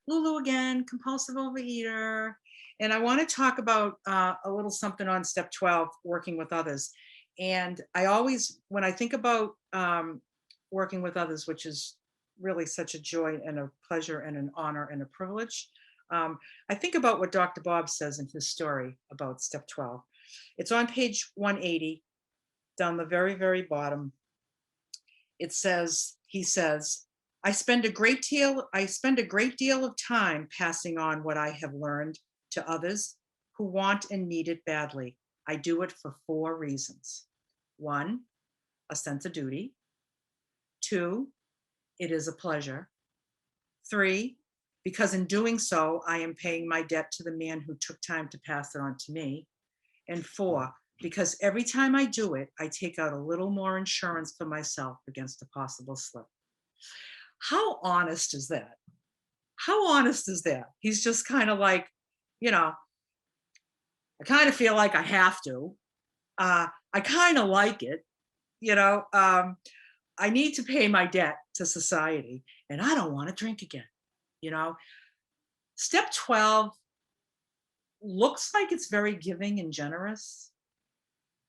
Lulu again, compulsive overeater. And I want to talk about a little something on step 12, working with others. And I always, when I think about working with others, which is really such a joy and a pleasure and an honor and a privilege, I think about what Dr. Bob says in his story about step 12. It's on page 180, down the very, very bottom. He says, I spend a great deal of time passing on what I have learned to others who want and need it badly. I do it for four reasons. One, a sense of duty. Two, it is a pleasure. Three, because in doing so, I am paying my debt to the man who took time to pass it on to me. And four, because every time I do it, I take out a little more insurance for myself against a possible slip. How honest is that? How honest is that? He's just kind of like, you know, I kind of feel like I have to. I kind of like it, you know. I need to pay my debt to society, and I don't want to drink again. You know, step 12 looks like it's very giving and generous.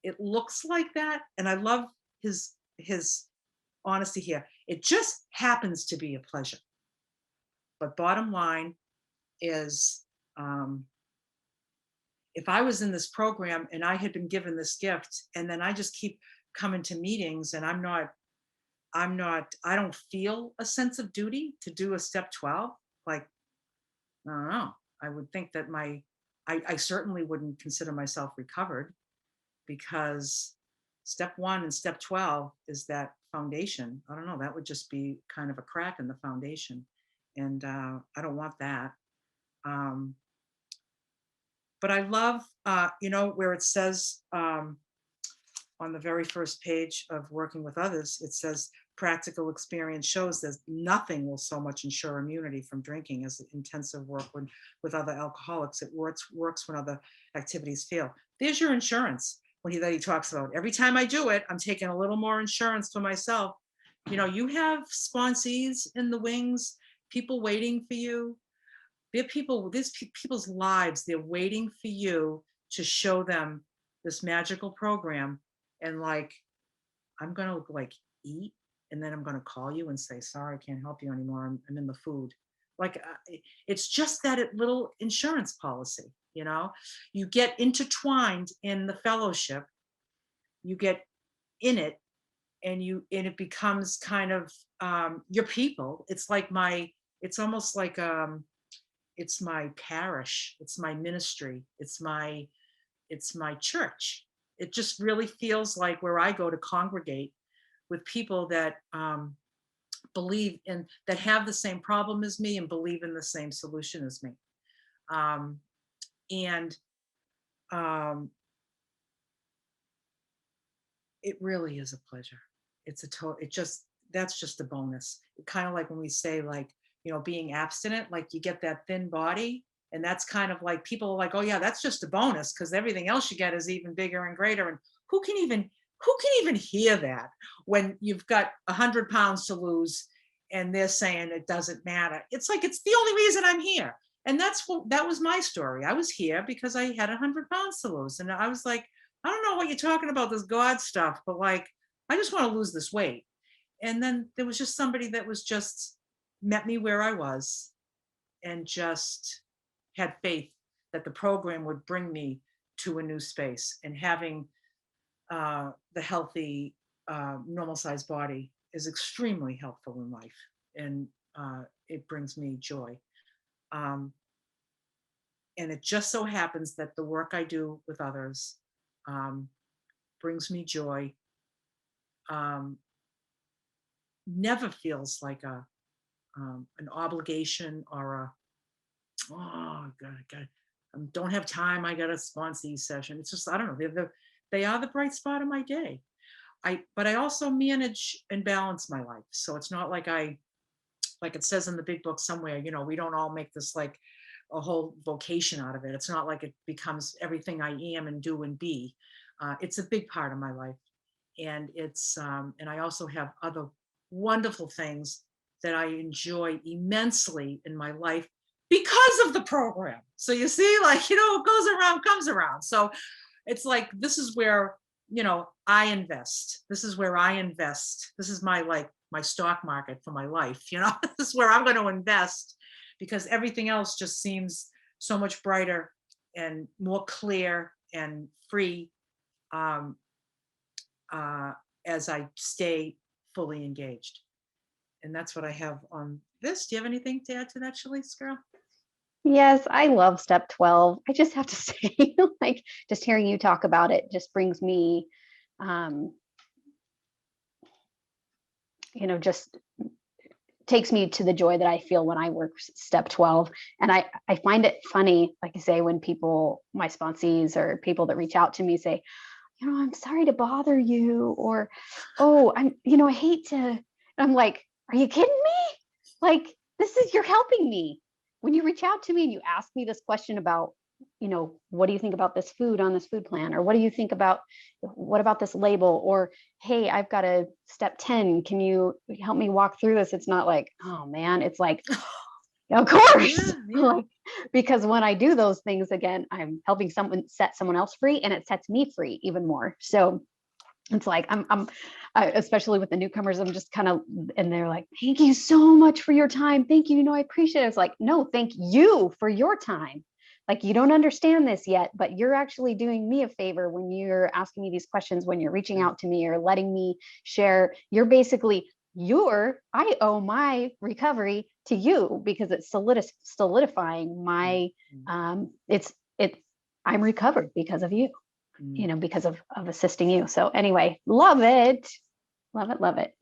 It looks like that, and I love his honesty here. It just happens to be a pleasure. But bottom line is, um, if I was in this program and I had been given this gift, and then I just keep coming to meetings and I don't feel a sense of duty to do a step 12, like, I don't know. I would think that I certainly wouldn't consider myself recovered because step one and step 12 is that foundation. I don't know. That would just be kind of a crack in the foundation. And I don't want that. Um, but I love, where it says on the very first page of working with others, it says practical experience shows that nothing will so much ensure immunity from drinking as intensive work with other alcoholics. It works when other activities fail. There's your insurance that he talks about. Every time I do it, I'm taking a little more insurance for myself. You know, you have sponsees in the wings, people waiting for you. There's people's lives, they're waiting for you to show them this magical program. And like, I'm going to like eat, and then I'm going to call you and say, sorry, I can't help you anymore. I'm in the food. Like, it's just that little insurance policy, you know, you get intertwined in the fellowship, you get in it, and it becomes kind of your people. It's almost like, it's my parish, it's my ministry, it's my church. It just really feels like where I go to congregate with people that believe in, that have the same problem as me and believe in the same solution as me. Um, and um, it really is a pleasure. That's just a bonus. Kind of like when we say, like, being abstinent, like you get that thin body. And that's kind of like, people are like, oh yeah, that's just a bonus because everything else you get is even bigger and greater. And who can even who can even hear that when you've got 100 pounds to lose and they're saying it doesn't matter? It's like, it's the only reason I'm here. And that was my story. I was here because I had 100 pounds to lose. And I was like, I don't know what you're talking about, this God stuff, but like, I just want to lose this weight. And then there was just somebody that was just met me where I was and just had faith that the program would bring me to a new space. And having the healthy, normal sized body is extremely helpful in life. And it brings me joy. Um, and it just so happens that the work I do with others um, brings me joy. Um, Never feels like an obligation or oh god, don't have time. I got a sponsee session. It's just, I don't know. They are the bright spot of my day. But I also manage and balance my life. So it's not like like it says in the big book somewhere. We don't all make this like a whole vocation out of it. It's not like it becomes everything I am and do and be. It's a big part of my life, and and I also have other wonderful things that I enjoy immensely in my life because of the program. So you see, like, what goes around comes around. So it's like, this is where, I invest. This is where I invest. This is my stock market for my life. This is where I'm going to invest, because everything else just seems so much brighter and more clear and free, um, as I stay fully engaged. And that's what I have on this. Do you have anything to add to that, Shalice, girl? Yes, I love step 12. I just have to say, like, just hearing you talk about it just brings me, um, just takes me to the joy that I feel when I work step 12. And I find it funny, like I say, when people, my sponsees or people that reach out to me say, I'm sorry to bother you, or, oh, I hate to, and I'm like, are you kidding me? Like, you're helping me. When you reach out to me and you ask me this question about, what do you think about this food on this food plan? Or what do you think about, what about this label? Or, hey, I've got a step 10. Can you help me walk through this? It's not like, oh man, it's like, of course. Yeah. Like, because when I do those things, again, I'm helping someone set someone else free, and it sets me free even more. So it's like especially with the newcomers, I'm just kind of, and they're like, thank you so much for your time. Thank you. I appreciate it. It's like, no, thank you for your time. Like, you don't understand this yet, but you're actually doing me a favor when you're asking me these questions, when you're reaching out to me or letting me share. You're basically, I owe my recovery to you, because it's solidifying my, I'm recovered because of you, because of assisting you. So anyway, love it. Love it. Love it.